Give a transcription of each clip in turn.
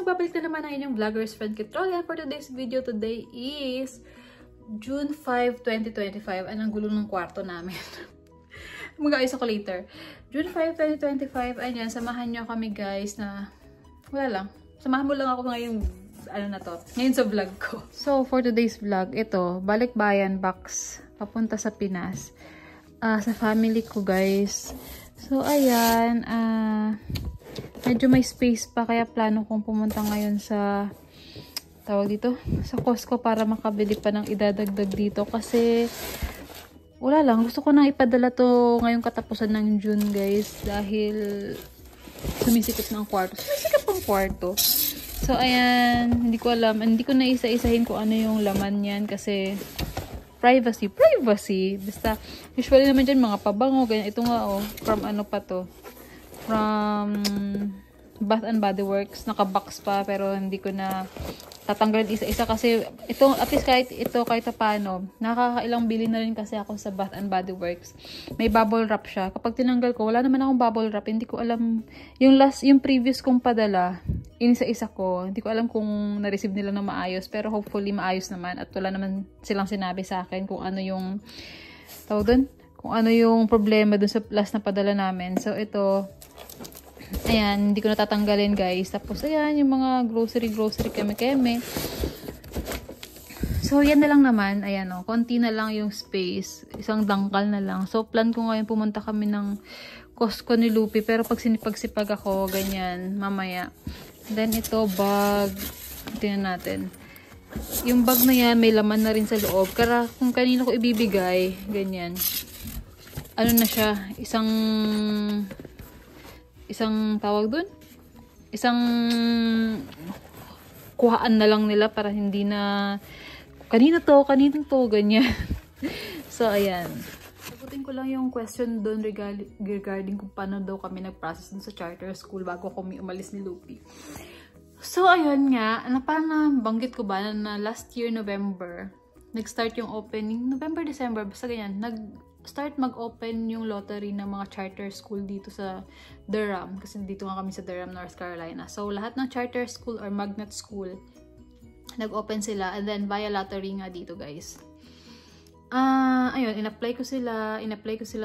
babalik na naman ang inyong vlogger's friend Kitrolia. For today's video today is June 5, 2025. Anong gulo ng kwarto namin. Mag-ayos ako later. June 5, 2025. Ayan, samahan nyo kami guys na wala lang. Samahan mo lang ako ngayong ngayon sa vlog ko. So, for today's vlog, ito, balikbayan box papunta sa Pinas. Sa family ko guys. So, ayan, medyo may space pa kaya plano kong pumunta ngayon sa sa Costco para makabili pa ng idadagdag dito kasi wala lang, gusto ko nang ipadala to ngayong katapusan ng June guys dahil sumisikip ng kwarto. Sumisikip ang kwarto. So ayan, hindi ko alam, hindi ko na isa-isahin kung ano yung laman yan kasi privacy. Basta usually naman dyan mga pabango, ganyan. Ito nga from ano pa to? From Bath and Body Works. Naka-box pa pero hindi ko na tatanggalin isa-isa kasi ito, at least kahit paano, nakakailang bili na rin kasi ako sa Bath and Body Works. May bubble wrap siya. Kapag tinanggal ko, wala naman akong bubble wrap. Hindi ko alam, yung previous kong padala, inisa-isa ko. Hindi ko alam kung na-receive nila na maayos pero hopefully maayos naman at wala naman silang sinabi sa akin kung ano yung kung ano yung problema dun sa last na padala namin. So ito, ayan, hindi ko natatanggalin guys. Tapos ayan, yung mga grocery keme. So yan na lang naman, ayan konti na lang yung space. Isang dangkal na lang. So plan ko ngayon pumunta kami ng Costco ni Lupi. Pero pag sinipag-sipag ako, ganyan, mamaya. Then ito, bag. Tingnan natin. Yung bag na yan, may laman na rin sa loob. Kaya kung kanino ko ibibigay, ganyan. Ano na siya, isang tawag dun? Isang kuhaan na lang nila para hindi na kanino to, ganyan. So, ayan. Sagutin ko lang yung question dun regarding kung paano daw kami nag-process dun sa charter school bago kami umalis ni Lupi. So, ayun nga, parang nabanggit ko ba na last year, November, nag-start yung opening, November, December, basta ganyan, start mag-open yung lottery ng mga charter school dito sa Durham. Kasi dito nga kami sa Durham, North Carolina. So, lahat ng charter school or magnet school, nag-open sila. And then, via lottery nga dito, guys. Ayun, in-apply ko sila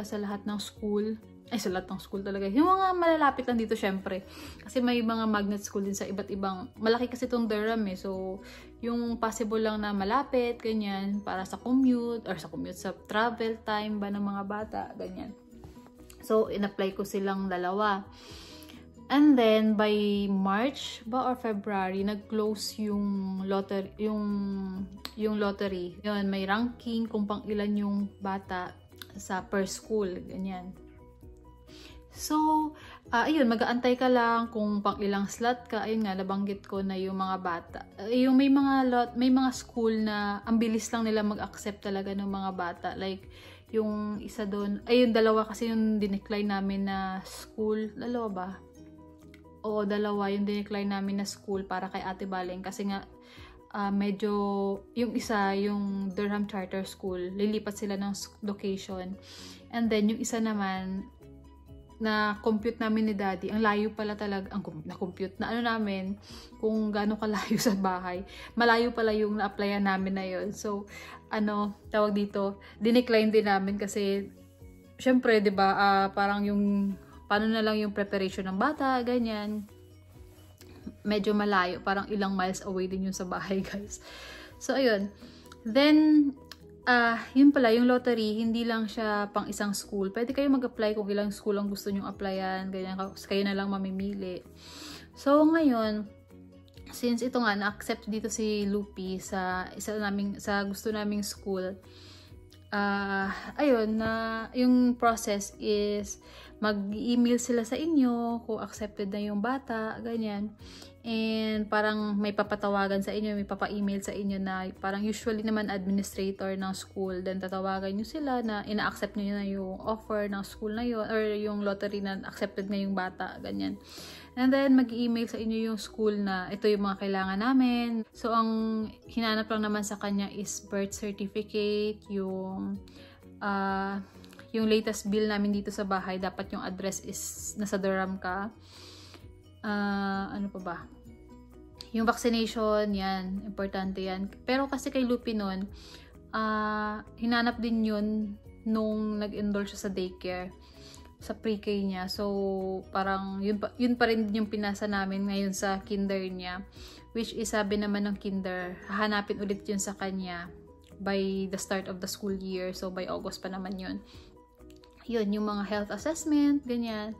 sa lahat ng school. Ay, sa lahat ng school talaga. Yung mga malalapit lang dito, syempre. Kasi may mga magnet school din sa iba't ibang, malaki kasi itong Durham So, yung possible lang na malapit, ganyan, para sa commute, sa travel time ba ng mga bata, ganyan. So, in-apply ko silang dalawa. And then, by March ba or February, nag-close yung lottery, yung lottery. Yun, may ranking kung pang ilan yung bata sa per school, ganyan. So, ayun, mag-aantay ka lang kung pang ilang slot ka. Ayun nga, nabanggit ko na yung mga bata. Yung may mga school na ang bilis lang nila mag-accept talaga ng mga bata. Like, yung isa doon, ayun, dalawa kasi yung dinecline namin na school. Dalawa ba? Oo, dalawa yung dinecline namin na school para kay Ate Baleng. Kasi nga, medyo, yung isa, yung Durham Charter School, lilipat sila ng location. And then, yung isa naman, na compute namin ni Daddy, ang layo pala talaga, na-compute na namin, kung gaano kalayo sa bahay. Malayo pala yung na-applyan namin na yun. So, tawag dito, dinecline din namin kasi, syempre, diba, parang yung, paano na lang yung preparation ng bata, ganyan. Medyo malayo, parang ilang miles away din yun sa bahay, guys. So, ayun. Then, yun pala, yung lottery, hindi lang siya pang isang school. Pwede kayo mag-apply kung ilang school ang gusto nyong applyan. Ganyan, kayo na lang mamimili. So, ngayon, since ito nga, na-accept dito si Lupi sa gusto naming school, ayun, yung process is, mag-email sila sa inyo kung accepted na yung bata, ganyan. And parang may papatawagan sa inyo, may papa-email sa inyo na parang usually naman administrator ng school. Then tatawagan nyo sila na ina-accept nyo na yung offer ng school na yun or yung lottery na accepted na yung bata, ganyan. And then mag-email sa inyo yung school na ito yung mga kailangan namin. So ang hinanap lang naman sa kanya is birth certificate, yung latest bill namin dito sa bahay, dapat yung address is nasa Durham ka. Ano pa ba? Yung vaccination, yan, importante yan. Pero kasi kay Lupi nun, hinanap din yun nung nag-enroll siya sa daycare, sa pre-K niya. So, parang yun pa rin yung pinasa namin ngayon sa kinder niya. Which is, sabi naman ng kinder, hahanapin ulit yun sa kanya by the start of the school year. So, by August pa naman yun. Yun, yung mga health assessment, ganyan.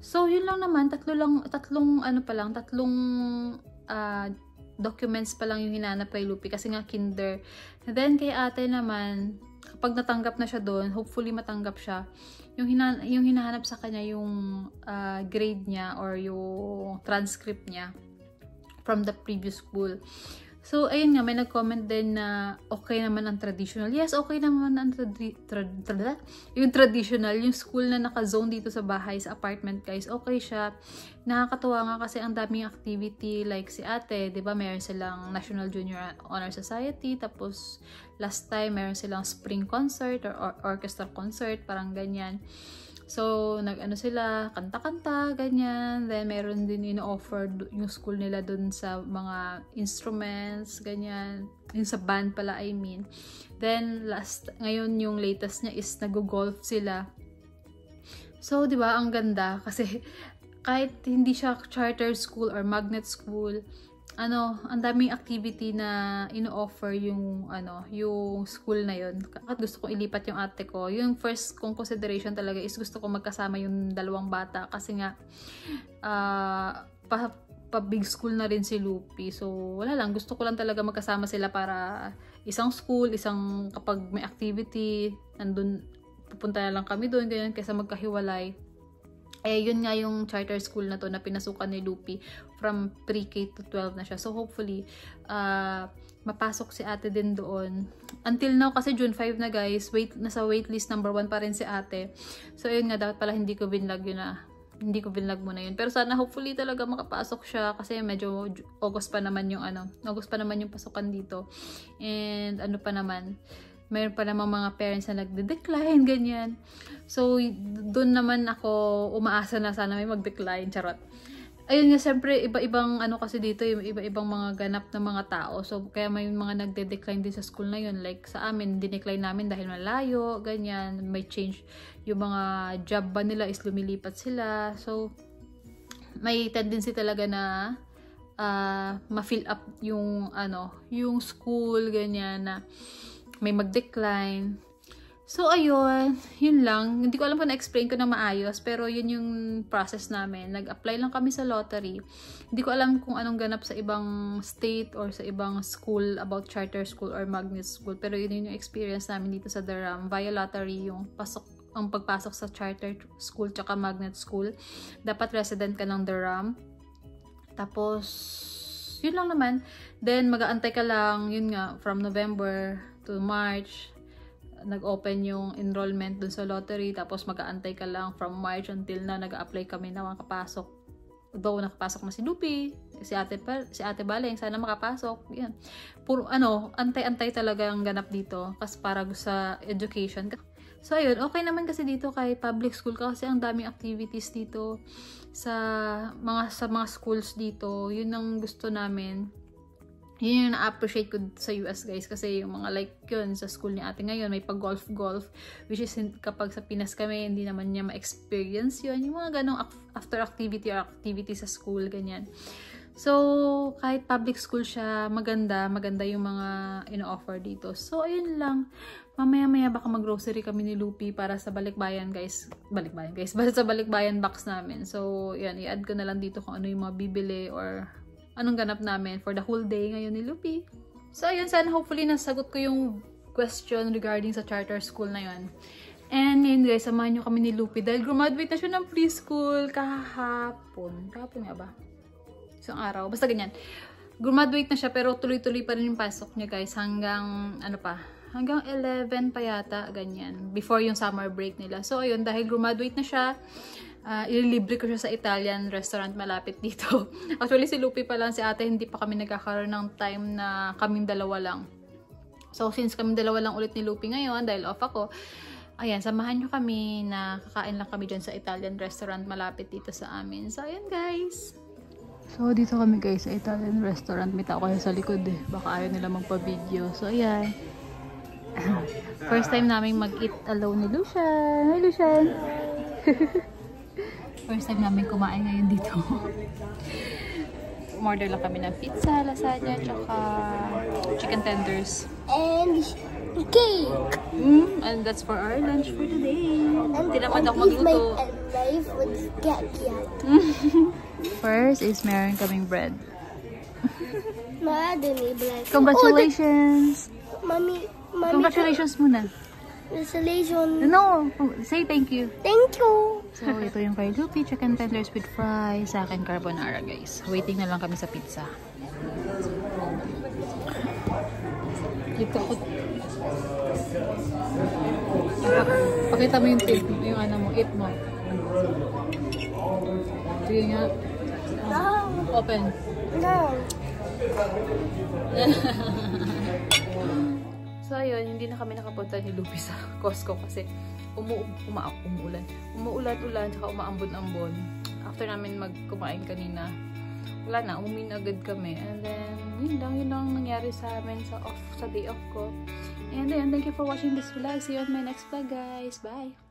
So, yun lang naman. Tatlong documents pa lang yung hinanap kay Lupi kasi nga kinder. And then, kay ate naman, kapag natanggap na siya doon, hopefully matanggap siya, yung hinahanap sa kanya yung grade niya or yung transcript niya from the previous school. So, ayun nga, may nag-comment din na okay naman ang traditional. Yes, okay naman ang yung traditional, yung school na naka-zone dito sa bahay, sa apartment, guys. Okay siya. Nakakatuwa nga kasi ang daming activity, like si ate, di ba, meron silang National Junior Honor Society, tapos last time, meron silang spring concert or orchestra concert, parang ganyan. So, nag-ano sila, kanta-kanta, ganyan. Then, meron din in-offer yung school nila dun sa mga instruments, ganyan. Yung sa band pala, I mean. Then, ngayon yung latest niya is nag-golf sila. So, di ba, ang ganda. Kasi, kahit hindi siya charter school or magnet school, ang daming activity na ino-offer yung school na yun. At gusto kong ilipat yung ate ko. Yung first kong consideration talaga is gusto ko magkasama yung dalawang bata kasi nga pa big school na rin si Lupi. So wala lang, gusto ko lang talaga magkasama sila para isang school, kapag may activity, nandun pupunta na lang kami doon, ganyan, kaysa magkahiwalay. Yun nga yung charter school na to na pinasukan ni Lupi from pre-K to 12 na siya. So, hopefully, mapasok si ate din doon. Until now, kasi June 5 na guys, nasa waitlist number 1 pa rin si ate. So, ayun nga, dapat pala hindi ko binlog muna yun. Pero sana, hopefully talaga makapasok siya kasi medyo August pa naman yung pasukan dito. And ano pa naman, mayroon pa namang mga parents na nagde-decline, ganyan. So, doon naman ako umaasa na sana may mag-decline, charot. Ayun nga, siyempre, iba-ibang kasi dito, yung iba-ibang mga ganap na mga tao. So, kaya may mga nagde-decline din sa school na yun. Like, sa amin, dinecline namin dahil malayo, ganyan. May change. Yung mga job ba nila is lumilipat sila. So, may tendency talaga na ma-fill up yung school, ganyan, na may mag-decline. So, ayun. Yun lang. Hindi ko alam kung na-explain ko na maayos, pero yun yung process namin. Nag-apply lang kami sa lottery. Hindi ko alam kung anong ganap sa ibang state or sa ibang school about charter school or magnet school, pero yun yung experience namin dito sa Durham. Via lottery, ang pagpasok sa charter school tsaka magnet school. Dapat resident ka ng Durham. Tapos, yun lang naman. Then, mag-aantay ka lang, yun nga, from November to March, nag-open yung enrollment dun sa lottery, tapos mag-aantay ka lang from March until na nag-apply kami na makapasok. Though nakapasok na si Lupi, si Ate Baleng, sana makapasok. Yan. Puro antay-antay talaga ang ganap dito kasi para sa education. So ayun, okay naman kasi dito kay public school kasi ang daming activities dito sa mga schools dito. Yun ang gusto namin. Yun yung na-appreciate ko sa US guys kasi yung mga like yun sa school ni ate ngayon may pag-golf which is kapag sa Pinas kami hindi naman niya ma-experience yun, yung mga ganong after activity or activity sa school, ganyan. So kahit public school siya, maganda yung mga ino-offer dito. So ayun lang, mamaya baka mag-grocery kami ni Lupi para sa balikbayan guys, para sa balikbayan box namin. So yan, i-add ko na lang dito kung ano yung mga bibili or anong ganap namin for the whole day ngayon ni Lupi. So, ayun, sana hopefully nasagot ko yung question regarding sa charter school na yun. And ngayon guys, samahan nyo kami ni Lupi dahil graduate na siya ng preschool kahapon. Kahapon nga ba? Isang araw. Basta ganyan. Graduate na siya pero tuloy-tuloy pa rin yung pasok niya guys hanggang hanggang 11 pa yata, ganyan. Before yung summer break nila. So, ayun, dahil graduate na siya, ililibre ko siya sa Italian restaurant malapit dito. Actually, si Lupi pa lang, si ate, hindi pa kami nagkakaroon ng time na kaming dalawa lang. So, since kaming dalawa lang ulit ni Lupi ngayon, dahil off ako, ayan, samahan nyo kami na kakain lang kami dyan sa Italian restaurant malapit dito sa amin. So, ayan guys. So, dito kami guys sa Italian restaurant. May tao kayo sa likod eh. Baka ayaw nila magpa-video. So, ayan. First time namin mag-eat alone ni Lucian. Hi, Lucian! First time namin kumain ngayon dito. Umorder lang kami ng pizza, lasagna, tsaka chicken tenders. And cake. And that's for our lunch for today. Hindi naman ako And magluto. my food cake yet. First is meron kaming bread. Congratulations. Congratulations! Mommy, Congratulations muna. congratulations. No! Say thank you. Thank you. So, ito yung kay Lupi, chicken tenders with fries. Sa akin, carbonara, guys. Waiting na lang kami sa pizza. Dito ako. Pakita mo yung tip, yung ano mo, eat mo. Sige nga. No. Open. No. So, ayun, hindi na kami nakapunta ni Lupi sa Costco kasi umuulan-ulan, tsaka umaambon-ambon. After namin magkumain kanina, wala na, umuwi na agad kami. And then, yun lang nangyari sa amin sa day off ko. And then, thank you for watching this vlog. See you on my next vlog, guys. Bye!